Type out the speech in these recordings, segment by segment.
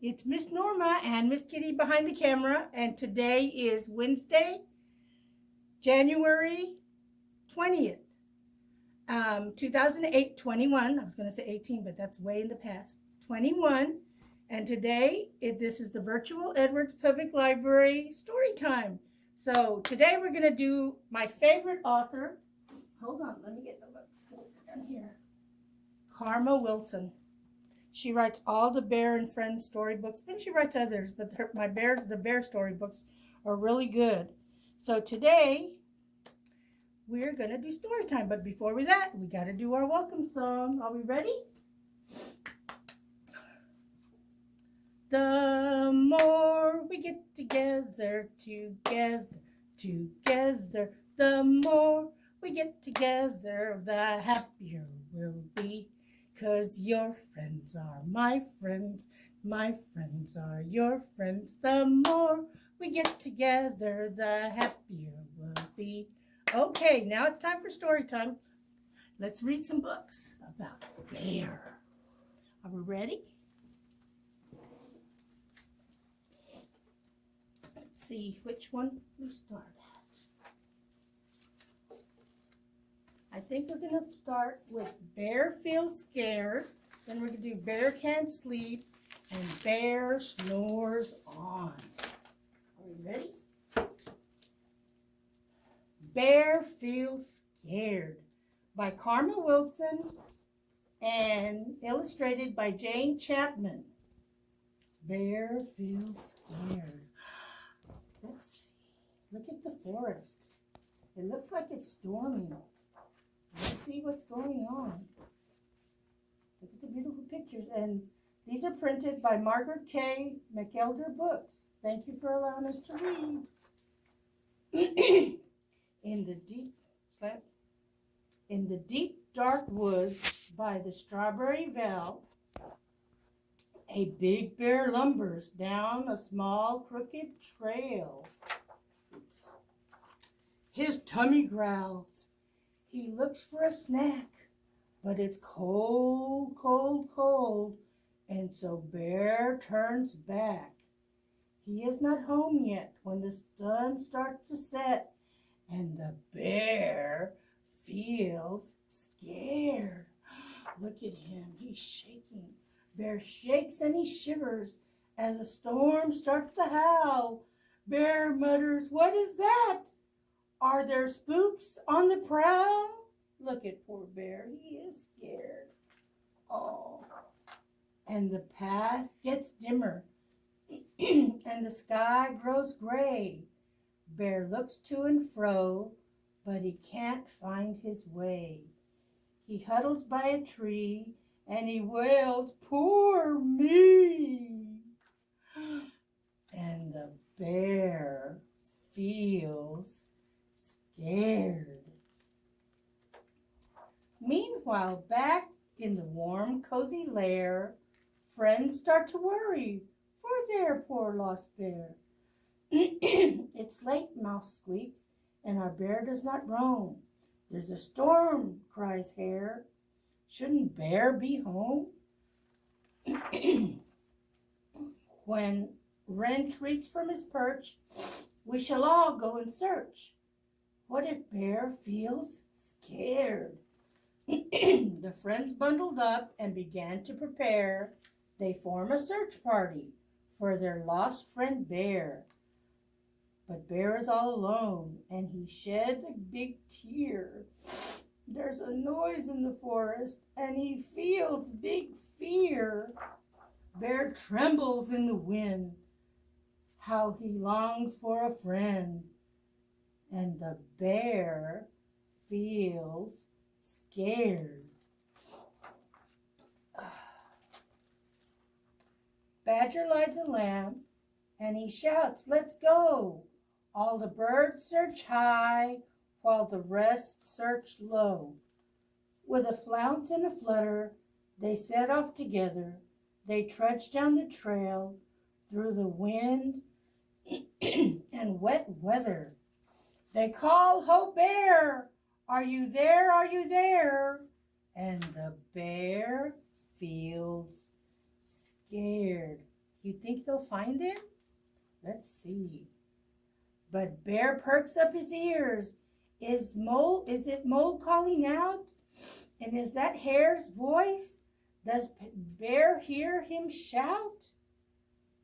It's Miss Norma and Miss Kitty behind the camera, and today is Wednesday, January 20th, 2008, 21. I was going to say 18, but that's way in the past. 21. And today, this is the virtual Edwards Public Library story time. So today we're going to do my favorite author. Hold on, let me get the books down here. Karma Wilson. She writes all the Bear and Friends storybooks, and she writes others, but the Bear storybooks are really good. So today we're gonna do story time, but before we gotta do our welcome song. Are we ready? The more we get together, the more we get together, the happier we'll be. 'Cause your friends are my friends are your friends. The more we get together, the happier we'll be. Okay, now it's time for story time. Let's read some books about bear. Are we ready? Let's see which one we start at. I think we're going to start with Bear Feels Scared. Then we're going to do Bear Can't Sleep and Bear Snores On. Are we ready? Bear Feels Scared by Karma Wilson and illustrated by Jane Chapman. Bear Feels Scared. Let's see. Look at the forest. It looks like it's storming. Let's see what's going on. Look at the beautiful pictures. And these are printed by Margaret K. McElderry Books. Thank you for allowing us to read. In the deep dark woods by the Strawberry Vale, a big bear lumbers down a small crooked trail. Oops. His tummy growls. He looks for a snack, but it's cold, cold, cold, and so Bear turns back. He is not home yet when the sun starts to set, and the bear feels scared. Look at him, he's shaking. Bear shakes and he shivers as the storm starts to howl. Bear mutters, "What is that? Are there spooks on the prowl?" Look at poor Bear. He is scared. Oh. And the path gets dimmer and the sky grows gray. Bear looks to and fro, but he can't find his way. He huddles by a tree and he wails, "Poor me." And the bear feels scared. Meanwhile, back in the warm, cozy lair, friends start to worry for their poor lost bear. "It's late," Mouse squeaks, "and our bear does not roam." "There's a storm," cries Hare. "Shouldn't Bear be home?" When Wren shrieks from his perch, "We shall all go in search." What if Bear feels scared? The friends bundled up and began to prepare. They form a search party for their lost friend Bear. But Bear is all alone, and he sheds a big tear. There's a noise in the forest, and he feels big fear. Bear trembles in the wind. How he longs for a friend. And the bear feels scared. Badger lights a lamp, and he shouts, "Let's go!" All the birds search high, while the rest search low. With a flounce and a flutter, they set off together. They trudge down the trail through the wind and wet weather. They call, "Ho, Bear! Are you there? Are you there?" And the bear feels scared. You think they'll find him? Let's see. But Bear perks up his ears. Is it Mole calling out? And is that Hare's voice? Does Bear hear him shout?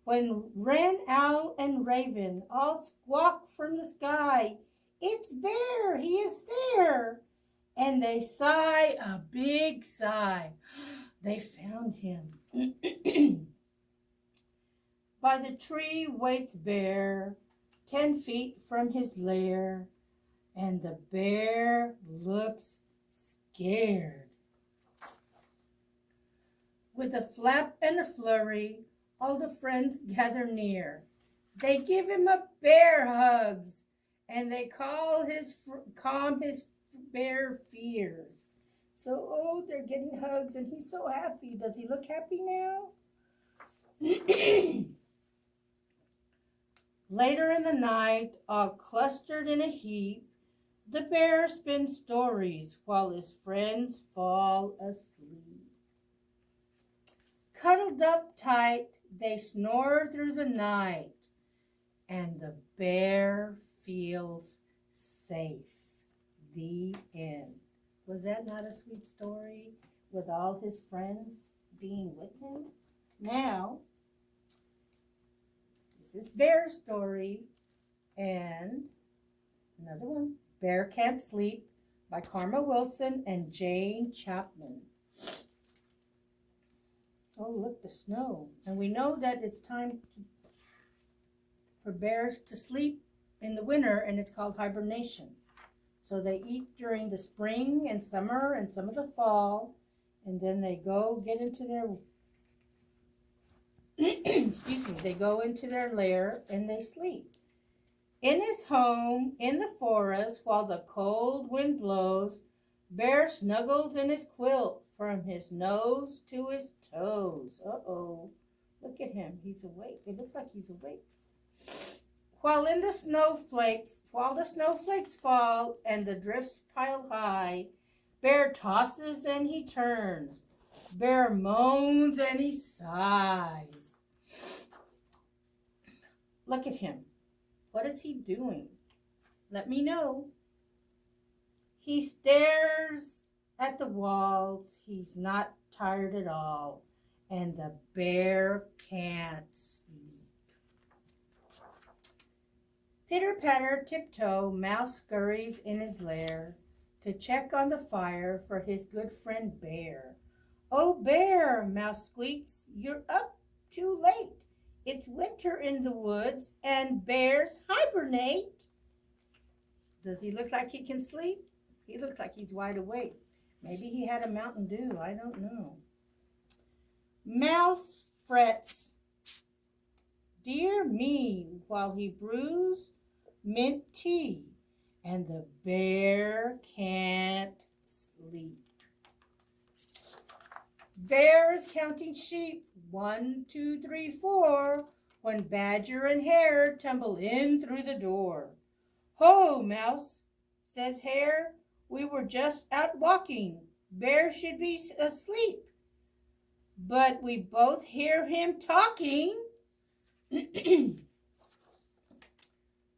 When Wren, Owl, and Raven all squawk from the sky, "It's Bear! He is there!" And they sigh a big sigh. They found him. By the tree waits Bear, 10 feet from his lair, and the bear looks scared. With a flap and a flurry, all the friends gather near. They give him a bear hugs, and they calm his bear fears. So, they're getting hugs, and he's so happy. Does he look happy now? Later in the night, all clustered in a heap, the bear spins stories while his friends fall asleep. Cuddled up tight, they snore through the night, and the bear feels safe. The end. Was that not a sweet story with all his friends being with him? Now, this is Bear's story, and another one, Bear Can't Sleep by Karma Wilson and Jane Chapman. Oh, look, the snow. And we know that it's time for bears to sleep in the winter, and it's called hibernation. So they eat during the spring and summer and some of the fall, and then they go get into their they go into their lair and they sleep. In his home in the forest, while the cold wind blows, Bear snuggles in his quilt from his nose to his toes. Uh-oh. Look at him. He's awake. It looks like he's awake. While the snowflakes fall and the drifts pile high, Bear tosses and he turns. Bear moans and he sighs. Look at him. What is he doing? Let me know. He stares at the walls. He's not tired at all. And the bear can't sleep. Pitter-patter, tiptoe, Mouse scurries in his lair to check on the fire for his good friend Bear. "Oh, Bear," Mouse squeaks, "you're up too late. It's winter in the woods and bears hibernate." Does he look like he can sleep? He looks like he's wide awake. Maybe he had a Mountain Dew. I don't know. Mouse frets, "Dear me," while he brews mint tea, and the bear can't sleep. Bear is counting sheep, 1, 2, 3, 4, when Badger and Hare tumble in through the door. "Ho, Mouse," says Hare, "we were just out walking. Bear should be asleep." But we both hear him talking.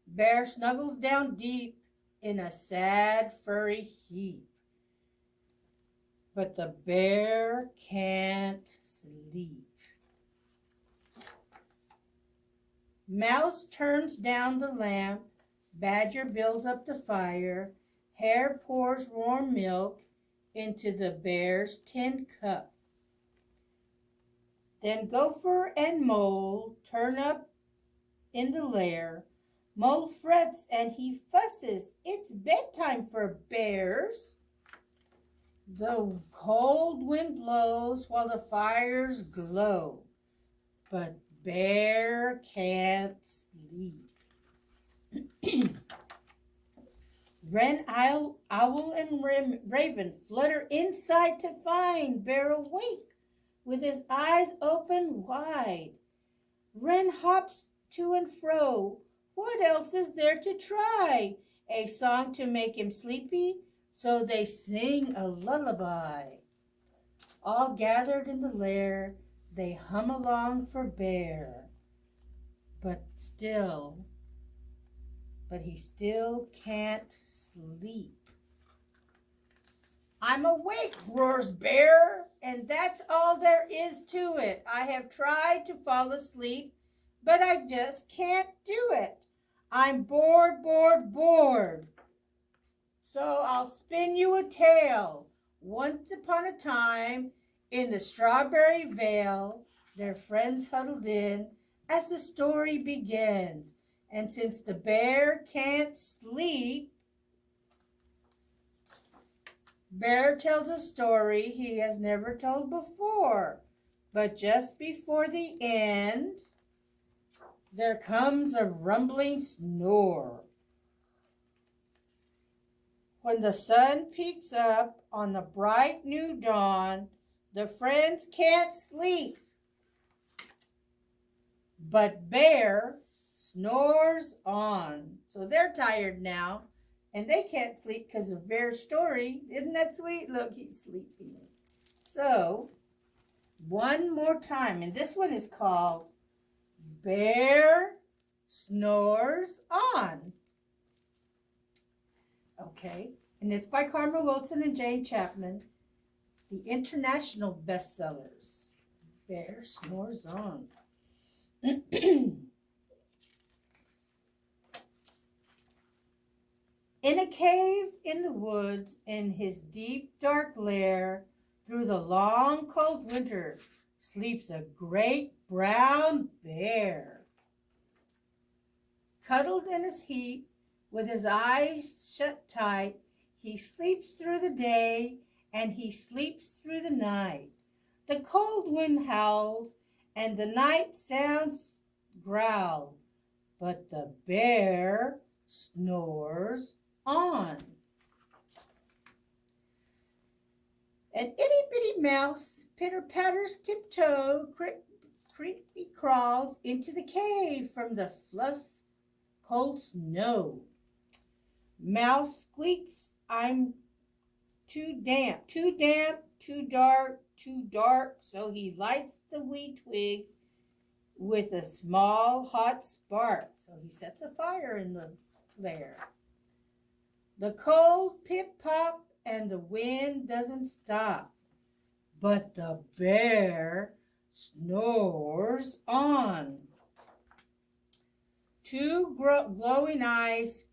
Bear snuggles down deep in a sad furry heap. But the bear can't sleep. Mouse turns down the lamp. Badger builds up the fire. Hare pours warm milk into the bear's tin cup. Then Gopher and Mole turn up in the lair. Mole frets and he fusses. It's bedtime for bears. The cold wind blows while the fires glow, but Bear can't sleep. Wren, Owl, and Raven flutter inside to find Bear awake with his eyes open wide. Wren hops to and fro. What else is there to try? A song to make him sleepy, so they sing a lullaby. All gathered in the lair, They hum along for Bear, but he still can't sleep. I'm awake, roars Bear, and that's all there is to it. I have tried to fall asleep, but I just can't do it. I'm bored, bored, bored. So I'll spin you a tale. Once upon a time, in the strawberry vale, their friends huddled in as the story begins. And since the bear can't sleep, Bear tells a story he has never told before. But just before the end, there comes a rumbling snore. When the sun peeks up on the bright new dawn, the friends can't sleep. But Bear snores on. So they're tired now, and they can't sleep because of Bear's story. Isn't that sweet? Look, he's sleeping. So, one more time, and this one is called Bear Snores On. Okay, and it's by Carmen Wilson and Jane Chapman, the international bestsellers. Bear Snores On. In a cave in the woods, in his deep dark lair, through the long cold winter, sleeps a great brown bear. Cuddled in his heap, with his eyes shut tight, he sleeps through the day and he sleeps through the night. The cold wind howls and the night sounds growl, but the bear snores on. An itty-bitty mouse pitter-patters tiptoe, creepy crawls into the cave from the fluff cold snow. Mouse squeaks, I'm too damp, too dark, so he lights the wee twigs with a small hot spark. So he sets a fire in the lair. The cold pip-pop and the wind doesn't stop, but the bear snores on. Two glowing eyes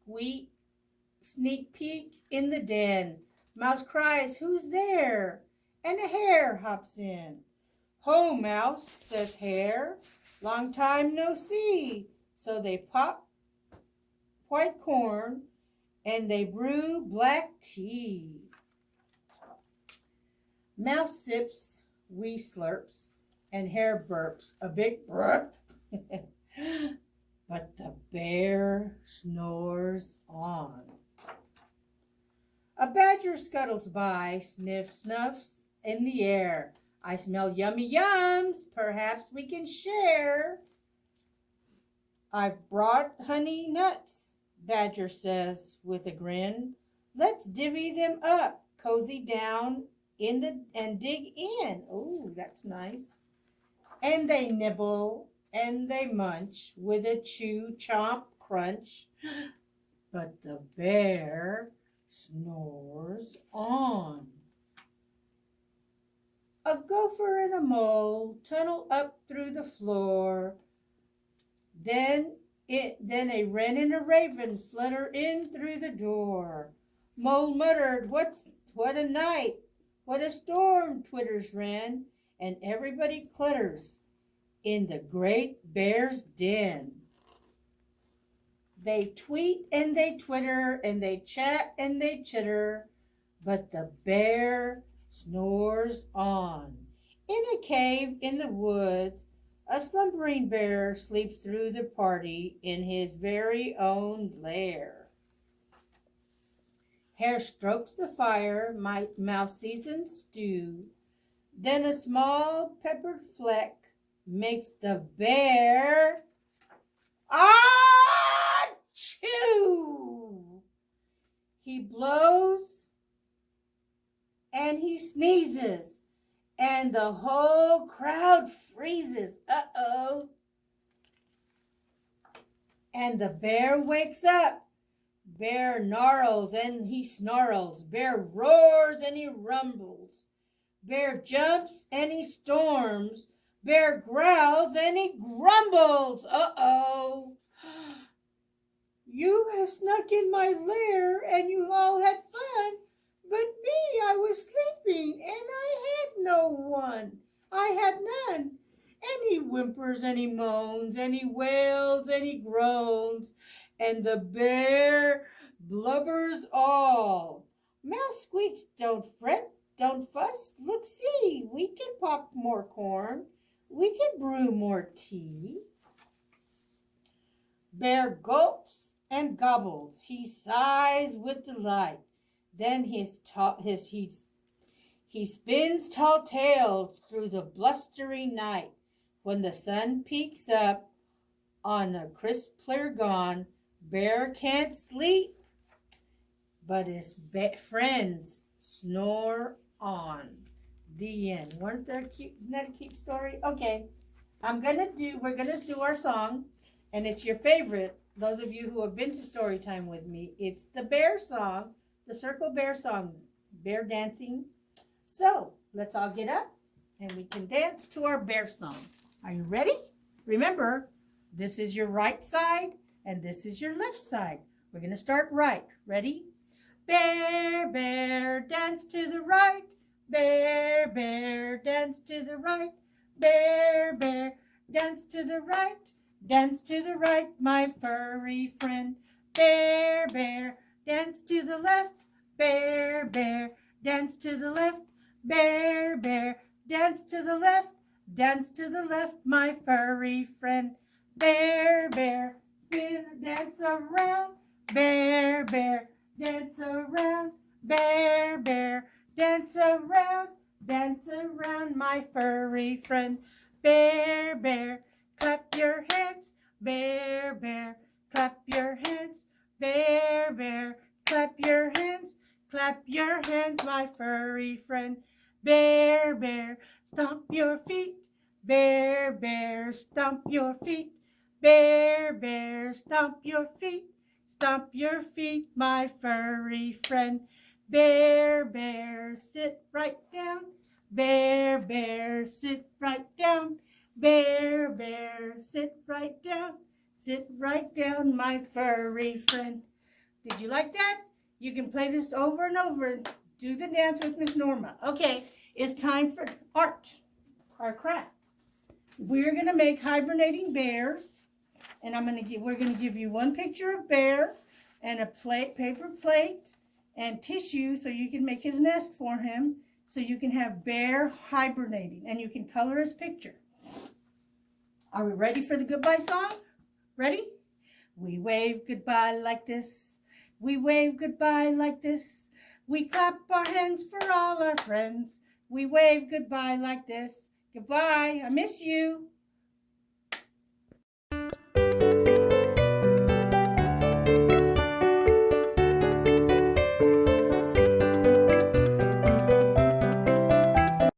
sneak peek in the den. Mouse cries, "Who's there?" And a hare hops in. "Ho, Mouse," says Hare, "long time no see." So they pop white corn and they brew black tea. Mouse sips, wee slurps, and Hare burps, a big burp. But the bear snores on. A badger scuttles by, sniff snuffs in the air. "I smell yummy yums, perhaps we can share." "I've brought honey nuts," Badger says with a grin. "Let's divvy them up, cozy down and dig in." Oh, that's nice. And they nibble and they munch with a chew, chomp, crunch. But the bear snores on. A gopher and a mole tunnel up through the floor. Then a wren and a raven flutter in through the door. Mole muttered, what a night, what a storm," twitters wren, and everybody clutters in the great bear's den. They tweet and they twitter and they chat and they chitter, but the bear snores on. In a cave in the woods, a slumbering bear sleeps through the party in his very own lair. Hare strokes the fire, mouse seasons stew, then a small peppered fleck makes the bear achoo! He blows and he sneezes, And the whole crowd freezes. Uh-oh. And the bear wakes up. Bear gnarls and he snarls. Bear roars and he rumbles. Bear jumps and he storms. Bear growls and he grumbles. Uh-oh. You have snuck in my lair and you all had fun. But me, I was sleeping and I had no one. I had none. And he whimpers and he moans and he wails and he groans. And the bear blubbers all. Mouse squeaks, don't fret, don't fuss. Look, see, we can pop more corn. We can brew more tea. Bear gulps and gobbles. He sighs with delight. Then he spins tall tales through the blustery night. When the sun peeks up on a crisp clear dawn, Bear can't sleep, but his friends snore on. The end. Weren't there cute? Isn't that a cute story? Okay, we're gonna do our song, and it's your favorite. Those of you who have been to Storytime with me, it's the bear song, the circle bear song, bear dancing. So let's all get up and we can dance to our bear song. Are you ready? Remember, this is your right side and this is your left side. We're going to start right. Ready? Bear, bear, dance to the right. Bear, bear, dance to the right. Bear, bear, dance to the right. Dance to the right, my furry friend. Bear, bear, dance to the left. Bear, bear, dance to the left. Bear, bear, dance to the left. Dance to the left, my furry friend. Bear, bear, spin, dance around. Bear, bear, dance around. Bear, bear, dance around. Dance around, my furry friend. Bear, bear, clap your hands. Bear, bear, clap your hands. Bear, bear, clap your hands. Clap your hands, my furry friend. Bear, bear, stomp your feet. Bear, bear, stomp your feet. Bear, bear, stomp your feet. Stomp your feet, my furry friend. Bear, bear, sit right down. Bear, bear, sit right down. Bear, bear, sit right down. Sit right down, my furry friend. Did you like that? You can play this over and over and do the dance with Miss Norma. Okay, it's time for art, our craft. We're going to make hibernating bears, and we're going to give you one picture of bear and a paper plate and tissue so you can make his nest for him, so you can have bear hibernating, and you can color his picture. Are we ready for the goodbye song? Ready? We wave goodbye like this. We wave goodbye like this. We clap our hands for all our friends. We wave goodbye like this. Goodbye. I miss you.